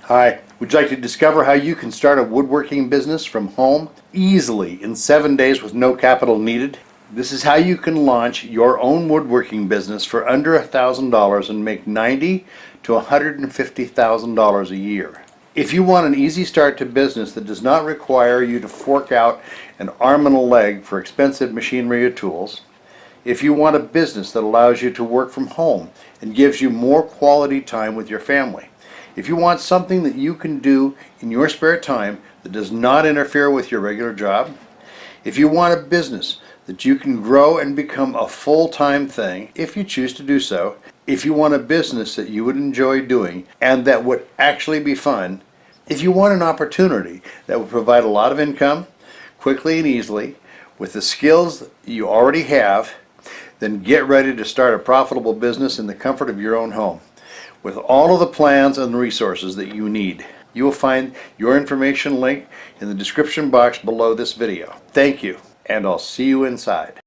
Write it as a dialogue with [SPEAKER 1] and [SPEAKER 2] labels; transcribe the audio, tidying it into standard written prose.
[SPEAKER 1] Hi, would you like to discover how you can start a woodworking business from home easily in 7 days with no capital needed? This is how you can launch your own woodworking business for under $1,000 and make $90,000 to $150,000 a year. If you want an easy start to business that does not require you to fork out an arm and a leg for expensive machinery or tools, if you want a business that allows you to work from home and gives you more quality time with your family, if you want something that you can do in your spare time that does not interfere with your regular job, if you want a business that you can grow and become a full-time thing if you choose to do so, if you want a business that you would enjoy doing and that would actually be fun, if you want an opportunity that would provide a lot of income quickly and easily with the skills that you already have, then get ready to start a profitable business in the comfort of your own home with all of the plans and resources that you need. You will find your information link in the description box below this video. Thank you, and I'll see you inside.